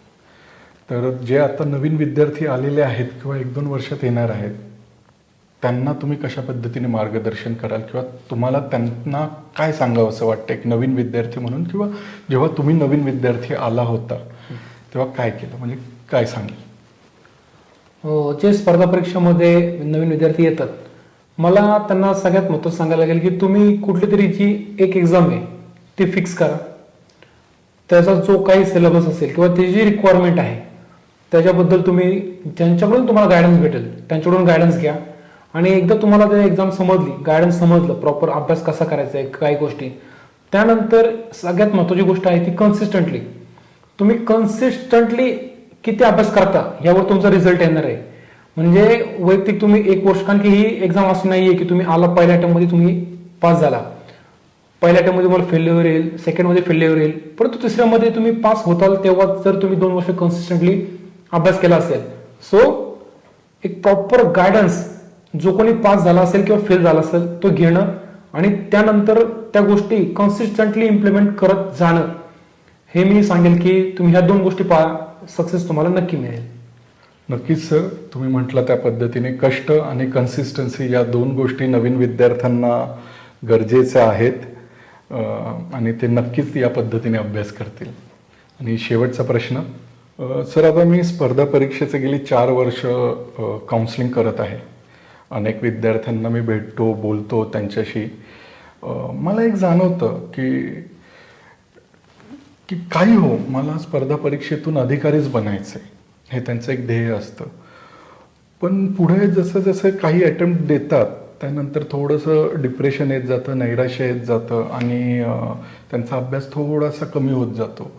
Speaker 1: तर जे आता नवीन विद्यार्थी आलेले आहेत किंवा 1-2 वर्षात येणार आहेत त्यांना तुम्ही कशा पद्धतीने मार्गदर्शन कराल किंवा तुम्हाला त्यांना काय सांगावं असं वाटतं एक नवीन विद्यार्थी म्हणून, किंवा जेव्हा तुम्ही नवीन विद्यार्थी आला होता तेव्हा काय केलं, म्हणजे काय सांगेल?
Speaker 2: जे स्पर्धा परीक्षेमध्ये नवीन विद्यार्थी येतात मला त्यांना सगळ्यात महत्त्वाचं सांगायला लागेल की तुम्ही कुठली तरी जी एक एक्झाम आहे ती फिक्स करा. त्याचा जो काही सिलेबस असेल किंवा त्याची जी रिक्वायरमेंट आहे त्याच्याबद्दल तुम्ही ज्यांच्याकडून तुम्हाला गायडन्स भेटेल त्यांच्याकडून गायडन्स घ्या. आणि एकदा तुम्हाला ते एक्झाम समजली, गायडन्स समजलं, प्रॉपर अभ्यास कसा करायचा आहे, काही गोष्टी, त्यानंतर सगळ्यात महत्त्वाची गोष्ट आहे ती कन्सिस्टंटली. तुम्ही कन्सिस्टंटली किती अभ्यास करता यावर तुमचा रिझल्ट येणार आहे. म्हणजे वैयक्तिक तुम्ही 1 वर्ष, कारण की ही एक्झाम अशी नाहीये की तुम्ही आला पहिल्या अटेम्प्टमध्ये तुम्ही पास झाला, पहिल्या अटेम्प्टमध्ये तुम्हाला फेल्युअर येईल, सेकंडमध्ये फेल्युअर येईल, परंतु तिसऱ्यामध्ये तुम्ही पास होताल तेव्हा जर तुम्ही 2 वर्ष कन्सिस्टंटली अभ्यास केला असेल. सो एक प्रॉपर गायडन्स जो कोणी पास झाला असेल किंवा फेल झाला असेल तो घेणं आणि त्यानंतर त्या गोष्टी कन्सिस्टंटली इम्प्लिमेंट करत जाणं, हे मी सांगेल की तुम्ही ह्या 2 गोष्टी पहा, सक्सेस तुम्हाला नक्की मिळेल.
Speaker 1: नक्कीच सर, तुम्ही म्हटलं त्या पद्धतीने कष्ट आणि कन्सिस्टन्सी या 2 गोष्टी नवीन विद्यार्थ्यांना गरजेच्या आहेत आणि ते नक्कीच या पद्धतीने अभ्यास करतील. आणि शेवटचा प्रश्न सर, आता मी स्पर्धा परीक्षेचे गेली 4 वर्ष काउन्सिलिंग करत आहे. अनेक विद्यार्थ्यांना मी भेटतो, बोलतो त्यांच्याशी. मला एक जाणवतं की काही हो, मला स्पर्धा परीक्षेतून अधिकारीच बनायचं आहे, हे त्यांचं एक ध्येय असतं. पण पुढे जसं जसं काही अटेम्प्ट देतात त्यानंतर थोडंसं डिप्रेशन येत जातं, नैराश्य येत जातं आणि त्यांचा अभ्यास थोडासा कमी होत जातो.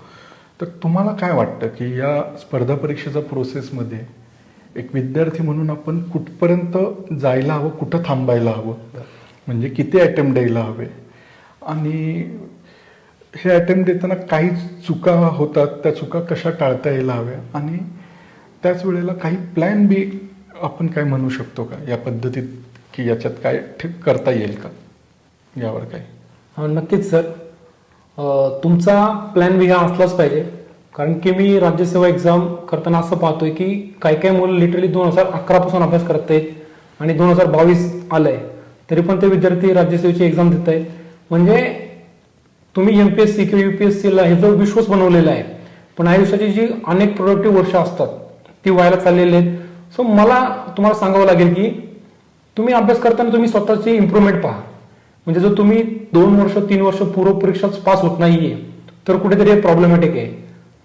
Speaker 1: तर तुम्हाला काय वाटतं की या स्पर्धा परीक्षेच्या प्रोसेसमध्ये एक विद्यार्थी म्हणून आपण कुठपर्यंत जायला हवं, कुठं थांबायला हवं, म्हणजे किती अटेम्प्ट द्यायला हवे, आणि हे अटेम्प्ट देताना काही चुका होतात त्या चुका कशा टाळता यायला हव्या, आणि त्याच वेळेला काही प्लॅन बी आपण काय म्हणू शकतो का या पद्धतीत की याच्यात काय ठीक करता येईल का? यावर काय?
Speaker 2: नक्कीच सर. तुमचा प्लॅन बी हा असलाच पाहिजे. कारण की मी राज्यसेवा एक्झाम करताना असं पाहतोय की काही काही मुलं लिटरली 2011 पासून अभ्यास करत आहेत आणि 2022 आलंय तरी पण ते विद्यार्थी राज्यसेवेची एक्झाम देत आहेत. म्हणजे तुम्ही एमपीएससी किंवा युपीएससीला हे जो विश्वास बनवलेला आहे, पण आयुष्याची जी अनेक प्रोडक्टिव्ह वर्ष असतात ती व्हायला चाललेली आहेत. सो मला तुम्हाला सांगावं लागेल की तुम्ही अभ्यास करताना तुम्ही स्वतःची इम्प्रूव्हमेंट पहा. म्हणजे जर तुम्ही 2 वर्ष 3 वर्ष पूर्व परीक्षाच पास होत नाहीये तर कुठेतरी हे प्रॉब्लेमॅटिक आहे.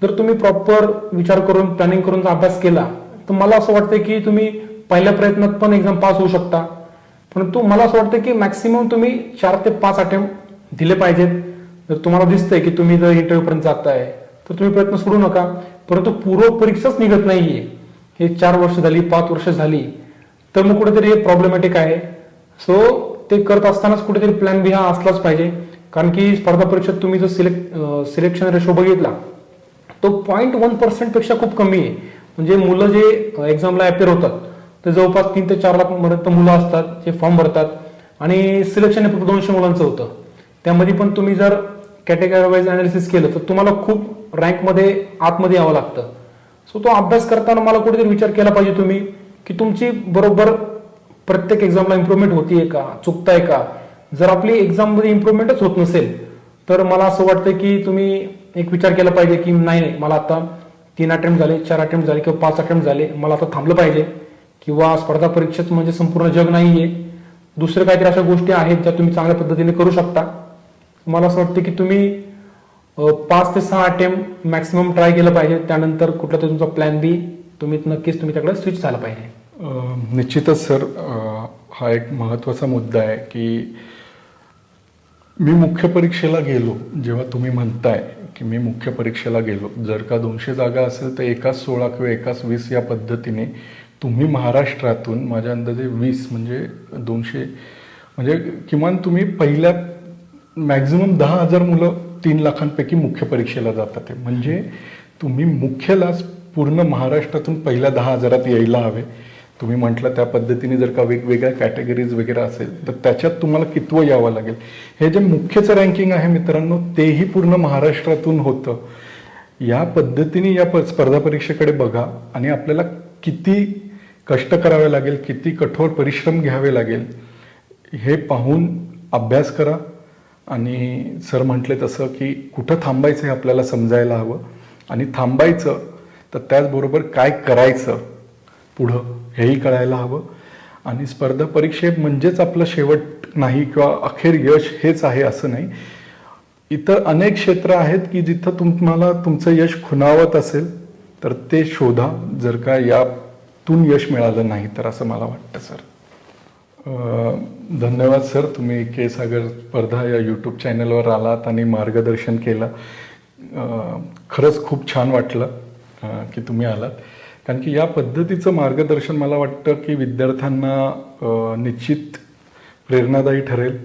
Speaker 2: जर तुम्ही प्रॉपर विचार करून प्लॅनिंग करून जर अभ्यास केला तर मला असं वाटतं की तुम्ही पहिल्या प्रयत्नात पण एक्झाम पास होऊ शकता. परंतु मला असं वाटतं की मॅक्सिमम तुम्ही 4 ते 5 अटेम्प्ट दिले पाहिजेत. जर तुम्हाला दिसतंय की तुम्ही जर इंटरव्ह्यू पर्यंत जाताय तर तुम्ही प्रयत्न सोडू नका. परंतु पूर्व परीक्षाच निघत नाहीये, हे 4 वर्ष झाली 5 वर्ष झाली तर मग कुठेतरी हे प्रॉब्लेमॅटिक आहे. सो ते करत असतानाच कुठेतरी प्लॅन बी हा असलाच पाहिजे. कारण की स्पर्धा परीक्षेत तुम्ही जर सिलेक्शन रेशो बघितला तो 0.1% पेक्षा खूप कमी आहे. म्हणजे मुलं जे एक्झामला अपेअर होतात ते जवळपास 3 ते 4 लाख पर्यंत मुलं असतात जे फॉर्म भरतात आणि सिलेक्शन हे फक्त 200 मुलांचं होतं. त्यामध्ये पण तुम्ही जर कॅटेगरी वाईज अनालिसिस केलं तर तुम्हाला खूप रँकमध्ये आतमध्ये यावं लागतं. सो तो अभ्यास करताना मला कुठेतरी विचार केला पाहिजे तुम्ही की तुमची बरोबर प्रत्येक एक्झामला इम्प्रूव्हमेंट होतीये का, चुकताय का. जर आपली एक्झाममध्ये इम्प्रूव्हमेंटच होत नसेल तर मला असं वाटतं की तुम्ही एक विचार केला पाहिजे की नाही मला आता 3 अटेम्प्ट झाले 4 अटेम्प्ट झाले किंवा 5 अटेम्प्ट झाले, मला आता थांबलं पाहिजे. किंवा स्पर्धा परीक्षेत म्हणजे संपूर्ण जग नाहीये, दुसरे काहीतरी अशा गोष्टी आहेत ज्या तुम्ही चांगल्या पद्धतीने करू शकता. मला असं वाटतं की तुम्ही 5 ते 6 अटेम्प्ट मॅक्सिमम ट्राय केलं पाहिजे. त्यानंतर कुठला तरी तुमचा प्लॅन बी नक्कीच तुम्ही त्याकडे स्विच झाला पाहिजे.
Speaker 1: निश्चितच सर, हा एक महत्त्वाचा मुद्दा आहे की मी मुख्य परीक्षेला गेलो, जेव्हा तुम्ही म्हणताय की मी मुख्य परीक्षेला गेलो, जर का 200 जागा असेल तर एकाच 16 किंवा एकाच 20 या पद्धतीने तुम्ही महाराष्ट्रातून माझ्या अंदाजे 20 म्हणजे 200 म्हणजे किमान तुम्ही पहिल्या मॅक्झिमम 10,000 मुलं 3 लाखांपैकी मुख्य परीक्षेला जातात. म्हणजे तुम्ही मुख्यलाच पूर्ण महाराष्ट्रातून पहिल्या 10,000 यायला हवे. तुम्ही म्हटलं त्या पद्धतीने जर का वेगवेगळ्या कॅटेगरीज वगैरे असेल तर त्याच्यात तुम्हाला कितवं यावं लागेल. हे जे मुख्यचं रँकिंग आहे मित्रांनो तेही पूर्ण महाराष्ट्रातून होतं. या पद्धतीने या स्पर्धा परीक्षेकडे बघा आणि आपल्याला किती कष्ट करावे लागेल, किती कठोर परिश्रम घ्यावे लागेल हे पाहून अभ्यास करा. आणि सर म्हटले तसं की कुठं थांबायचं हे आपल्याला समजायला हवं आणि थांबायचं तर त्याचबरोबर काय करायचं पुढं हेही कळायला हवं. आणि स्पर्धा परीक्षे म्हणजेच आपलं शेवट नाही किंवा अखेर यश हेच आहे असं नाही. इतर अनेक क्षेत्र आहेत की जिथं तुम्हाला तुमचं यश खुणावत असेल तर ते शोधा, जर का यातून यश मिळालं नाही तर, असं मला वाटतं सर. धन्यवाद सर, तुम्ही के सागर स्पर्धा या यूट्यूब चॅनलवर आलात आणि मार्गदर्शन केलं. खरंच खूप छान वाटलं की तुम्ही आलात. कारण की या पद्धतीचं मार्गदर्शन मला वाटतं की विद्यार्थ्यांना निश्चित प्रेरणादायी ठरेल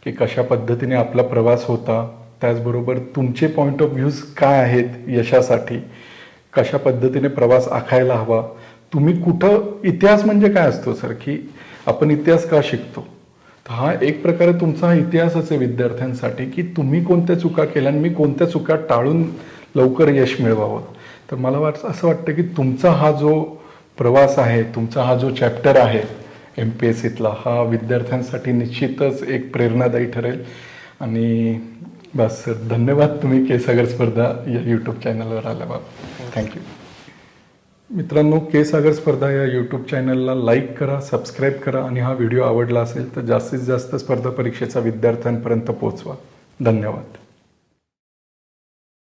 Speaker 1: की कशा पद्धतीने आपला प्रवास होता. त्याचबरोबर तुमचे पॉईंट ऑफ व्ह्यूज काय आहेत यशासाठी, कशा पद्धतीने प्रवास आखायला हवा. तुम्ही कुठं, इतिहास म्हणजे काय असतो सर की आपण इतिहास का शिकतो, तर हा एक प्रकारे तुमचा हा इतिहासच आहे विद्यार्थ्यांसाठी की तुम्ही कोणत्या चुका केल्या आणि मी कोणत्या चुका टाळून लवकर यश मिळवावं. तर मला असं वाटतं की तुमचा हा जो प्रवास आहे, तुमचा हा जो चॅप्टर आहे MPSCतला, हा विद्यार्थ्यांसाठी निश्चितच एक प्रेरणादायी ठरेल. आणि बस सर, धन्यवाद तुम्ही के सागर स्पर्धा या यूट्यूब चॅनलवर आल्याबाबत. थँक्यू. मित्रांनो, के सागर स्पर्धा या यूट्यूब चॅनलला लाईक करा, सबस्क्राईब करा आणि हा व्हिडिओ आवडला असेल तर जास्तीत जास्त स्पर्धा परीक्षेचा विद्यार्थ्यांपर्यंत पोहोचवा. धन्यवाद.